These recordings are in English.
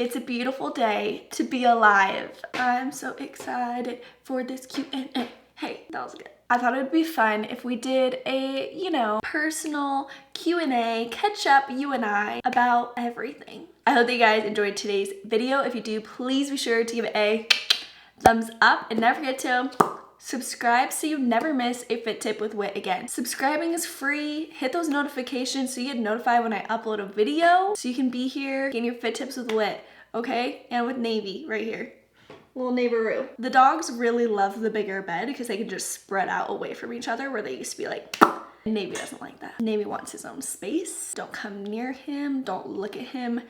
It's a beautiful day to be alive. I'm so excited for this Q&A. Hey, that was good. I thought it would be fun if we did a, personal Q&A, catch up, you and I, about everything. I hope that you guys enjoyed today's video. If you do, please be sure to give it a thumbs up and never forget to subscribe so you never miss a fit tip with Whit again. Subscribing is free. Hit those notifications so you get notified when I upload a video so you can be here getting your fit tips with Whit, okay? And with Navy right here. Little neighboroo. The dogs really love the bigger bed because they can just spread out away from each other where they used to be like, Navy doesn't like that. Navy wants his own space. Don't come near him. Don't look at him.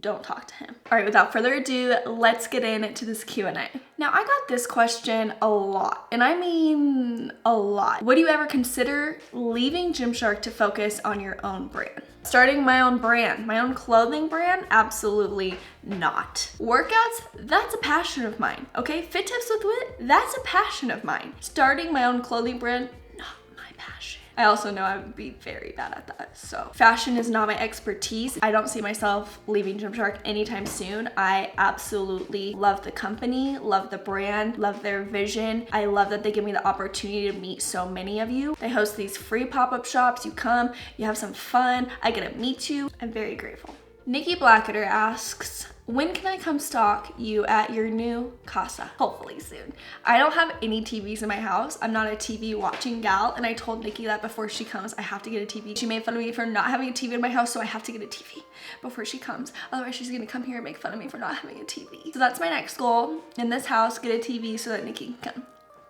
Don't talk to him. All right, without further ado, let's get into this Q&A. Now, I got this question a lot, and I mean a lot. Would you ever consider leaving Gymshark to focus on your own brand? Starting my own brand, my own clothing brand? Absolutely not. Workouts? That's a passion of mine, okay? Fit tips with Whit? That's a passion of mine. Starting my own clothing brand? Not my passion. I also know I would be very bad at that. So fashion is not my expertise. I don't see myself leaving Gymshark anytime soon. I absolutely love the company, love the brand, love their vision. I love that they give me the opportunity to meet so many of you. They host these free pop-up shops. You come, you have some fun. I get to meet you. I'm very grateful. Nikki Blacketer asks, when can I come stalk you at your new casa? Hopefully soon. I don't have any TVs in my house. I'm not a TV watching gal, and I told Nikki that before she comes, I have to get a TV. She made fun of me for not having a TV in my house, so I have to get a TV before she comes. Otherwise, she's gonna come here and make fun of me for not having a TV. So that's my next goal in this house, get a TV so that Nikki can come.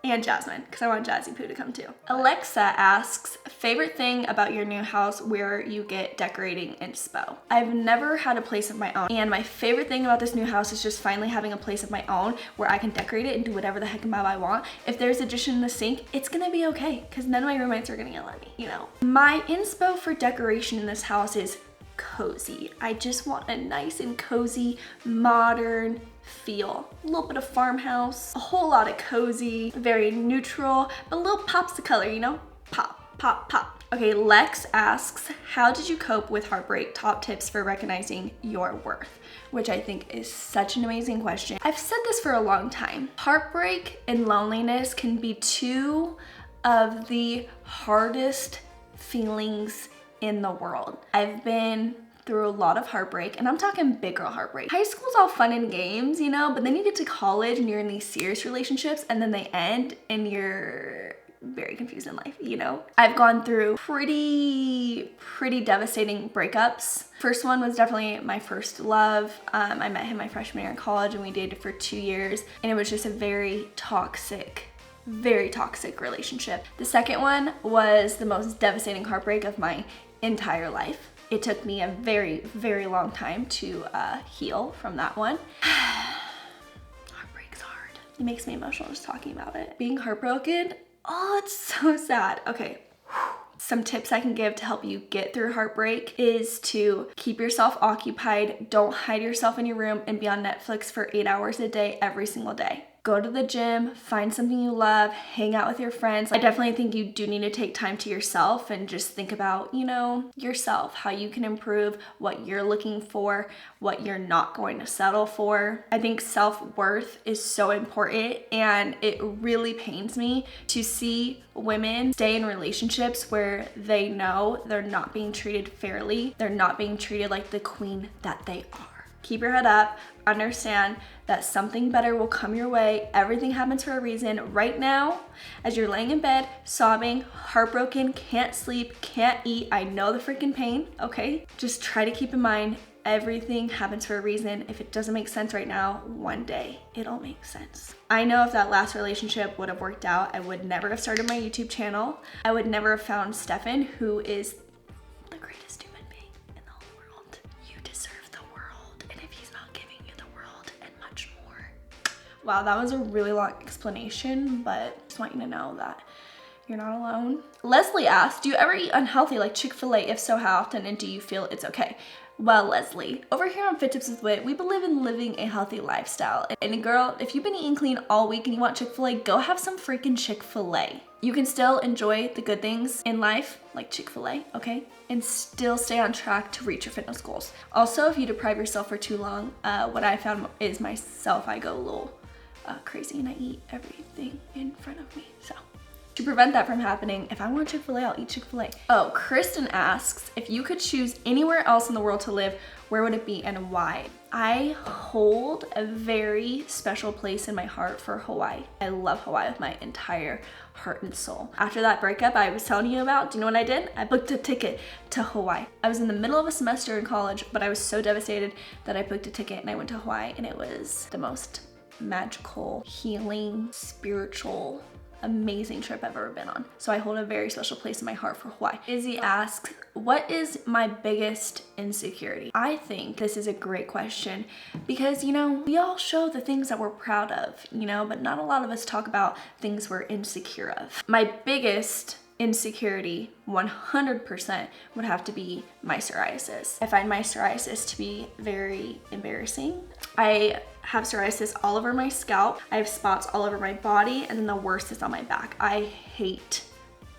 And Jasmine, because I want Jazzy Poo to come too. Alexa asks, favorite thing about your new house where you get decorating inspo? I've never had a place of my own, and my favorite thing about this new house is just finally having a place of my own where I can decorate it and do whatever the heck I want. If there's a dish in the sink, it's gonna be okay, because none of my roommates are gonna yell at me, you know. My inspo for decoration in this house is cozy. I just want a nice and cozy, modern feel. A little bit of farmhouse, a whole lot of cozy, very neutral, but little pops of color, you know? Pop, pop, pop. Okay, Lex asks, how did you cope with heartbreak? Top tips for recognizing your worth, which I think is such an amazing question. I've said this for a long time. Heartbreak and loneliness can be two of the hardest feelings in the world. I've been through a lot of heartbreak, and I'm talking big girl heartbreak. High school's all fun and games, you know, but then you get to college and you're in these serious relationships and then they end and you're very confused in life, you know? I've gone through pretty devastating breakups. First one was definitely my first love. I met him my freshman year in college and we dated for 2 years, and it was just a very toxic relationship. The second one was the most devastating heartbreak of my entire life. It took me a very long time to heal from that one. Heartbreak's hard. It makes me emotional just talking about it. Being heartbroken, oh, it's so sad. Okay. Some tips I can give to help you get through heartbreak is to keep yourself occupied. Don't hide yourself in your room and be on Netflix for 8 hours a day every single day. Go to the gym, find something you love, hang out with your friends. I definitely think you do need to take time to yourself and just think about, you know, yourself, how you can improve, what you're looking for, what you're not going to settle for. I think self-worth is so important, and it really pains me to see women stay in relationships where they know they're not being treated fairly. They're not being treated like the queen that they are. Keep your head up, understand that something better will come your way. Everything happens for a reason. Right now, as you're laying in bed, sobbing, heartbroken, can't sleep, can't eat, I know the freaking pain, okay? Just try to keep in mind, everything happens for a reason. If it doesn't make sense right now, one day it'll make sense. I know if that last relationship would have worked out, I would never have started my YouTube channel. I would never have found Stefan, who is the greatest human being in the whole world. You deserve the world, and if he's not giving you the world and much more. Wow, that was a really long explanation, but I just want you to know that you're not alone. Leslie asked, do you ever eat unhealthy like Chick-fil-A? If so, how often, and do you feel it's okay? Well, Leslie, over here on Fit Tips with Whit, we believe in living a healthy lifestyle. And girl, if you've been eating clean all week and you want Chick-fil-A, go have some freaking Chick-fil-A. You can still enjoy the good things in life, like Chick-fil-A, okay? And still stay on track to reach your fitness goals. Also, if you deprive yourself for too long, what I found is myself, I go a little crazy and I eat everything in front of me, so. To prevent that from happening, if I want Chick-fil-A, I'll eat Chick-fil-A. Oh, Kristen asks, if you could choose anywhere else in the world to live, where would it be and why? I hold a very special place in my heart for Hawaii. I love Hawaii with my entire heart and soul. After that breakup I was telling you about, do you know what I did? I booked a ticket to Hawaii. I was in the middle of a semester in college, but I was so devastated that I booked a ticket and I went to Hawaii, and it was the most magical, healing, spiritual, amazing trip I've ever been on. So I hold a very special place in my heart for Hawaii. Izzy asks, what is my biggest insecurity? I think this is a great question because, you know, we all show the things that we're proud of, you know, but not a lot of us talk about things we're insecure of. My biggest insecurity 100% would have to be my psoriasis. I find my psoriasis to be very embarrassing. I have psoriasis all over my scalp. I have spots all over my body, and then the worst is on my back. I hate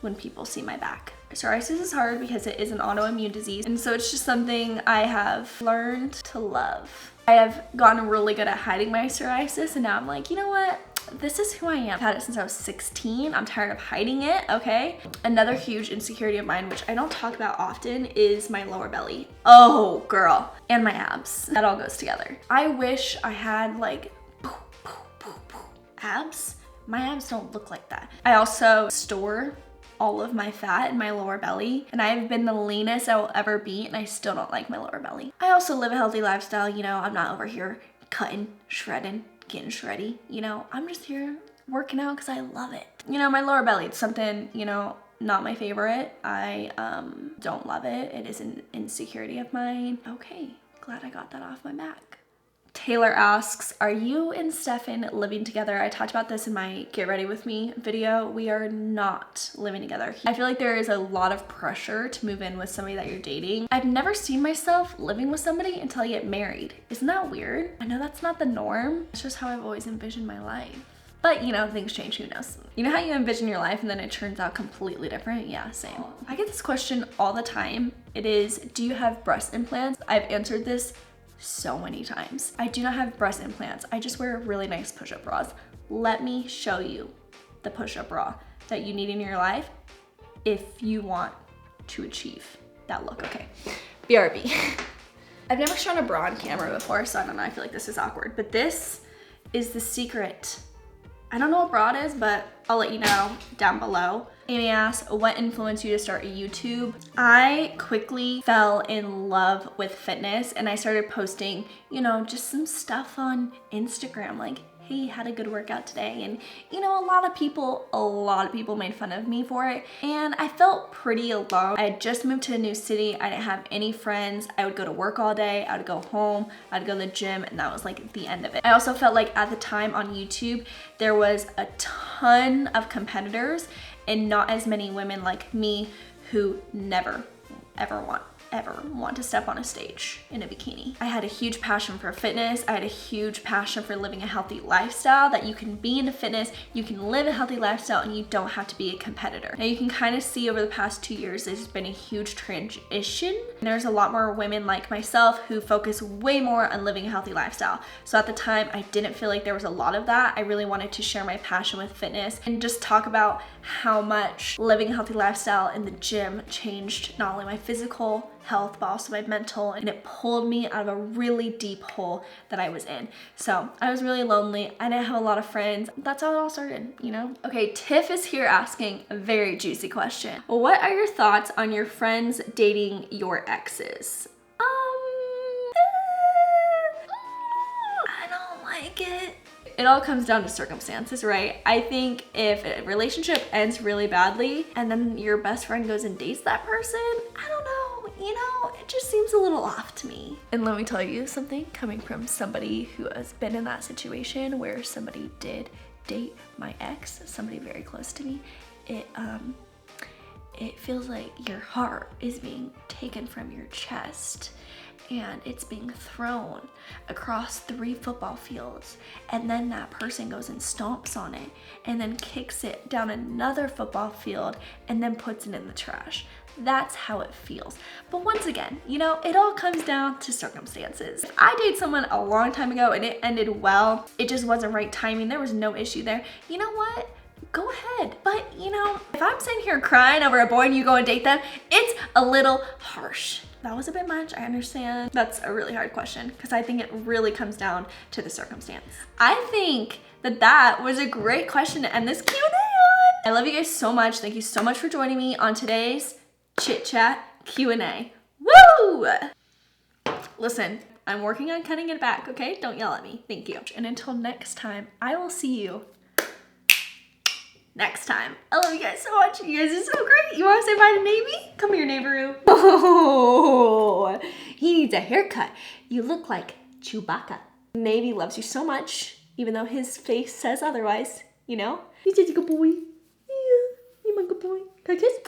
when people see my back. Psoriasis is hard because it is an autoimmune disease, and so it's just something I have learned to love. I have gotten really good at hiding my psoriasis, and now I'm like, you know what? This is who I am. I've had it since I was 16. I'm tired of hiding it, okay? Another huge insecurity of mine, which I don't talk about often, is my lower belly. Oh, girl. And my abs. That all goes together. I wish I had like abs. My abs don't look like that. I also store all of my fat in my lower belly, and I've been the leanest I will ever be, and I still don't like my lower belly. I also live a healthy lifestyle, you know, I'm not over here cutting, shredding, getting shreddy, you know, I'm just here working out because I love it. You know, my lower belly, it's something, you know, not my favorite. I don't love it. It is an insecurity of mine. Okay, glad I got that off my back. Taylor asks, are you and Stefan living together? I talked about this in my Get Ready With Me video. We are not living together. I feel like there is a lot of pressure to move in with somebody that you're dating. I've never seen myself living with somebody until I get married. Isn't that weird? I know that's not the norm. It's just how I've always envisioned my life. But you know, things change, who knows? You know how you envision your life and then it turns out completely different? Yeah, same. I get this question all the time. It is, do you have breast implants? I've answered this so many times. I do not have breast implants. I just wear really nice push-up bras. Let me show you the push-up bra that you need in your life if you want to achieve that look. Okay, BRB. I've never shown a bra on camera before, so I don't know, I feel like this is awkward, but this is the secret. I don't know what bra it is, but I'll let you know down below. Amy asks, what influenced you to start a YouTube? I quickly fell in love with fitness and I started posting, you know, just some stuff on Instagram, like, hey, had a good workout today. And you know, a lot of people made fun of me for it. And I felt pretty alone. I had just moved to a new city. I didn't have any friends. I would go to work all day. I would go home. I'd go to the gym, and that was like the end of it. I also felt like at the time on YouTube, there was a ton of competitors and not as many women like me who never, ever want to step on a stage in a bikini. I had a huge passion for fitness. I had a huge passion for living a healthy lifestyle, that you can be into fitness, you can live a healthy lifestyle, and you don't have to be a competitor. Now you can kind of see over the past 2 years, there's been a huge transition. There's a lot more women like myself who focus way more on living a healthy lifestyle. So at the time, I didn't feel like there was a lot of that. I really wanted to share my passion with fitness and just talk about how much living a healthy lifestyle in the gym changed not only my physical health, but also my mental, and it pulled me out of a really deep hole that I was in. So I was really lonely. I didn't have a lot of friends. That's how it all started, you know? Okay, Tiff is here asking a very juicy question. What are your thoughts on your friends dating your exes? I don't like it. It all comes down to circumstances, right? I think if a relationship ends really badly and then your best friend goes and dates that person, I don't know, you know, it just seems a little off to me. And let me tell you something, coming from somebody who has been in that situation where somebody did date my ex, somebody very close to me, it feels like your heart is being taken from your chest. and it's being thrown across 3 football fields, and then that person goes and stomps on it and then kicks it down another football field and then puts it in the trash. That's how it feels. But once again, you know, it all comes down to circumstances. If I dated someone a long time ago and it ended well, it just wasn't right timing, there was no issue there, you know what? Go ahead. But you know, if I'm sitting here crying over a boy and you go and date them, it's a little harsh. That was a bit much, I understand. That's a really hard question because I think it really comes down to the circumstance. I think that was a great question to end this Q&A on. I love you guys so much. Thank you so much for joining me on today's Chit Chat Q&A. Woo! Listen, I'm working on cutting it back, okay? Don't yell at me. Thank you. And until next time, I will see you next time. I love you guys so much. You guys are so great. You want to say bye to Navy? Come here, neighbor. Oh, he needs a haircut. You look like Chewbacca. Navy loves you so much, even though his face says otherwise, you know? He's just a good boy. Yeah, you're my good boy. Can I kiss?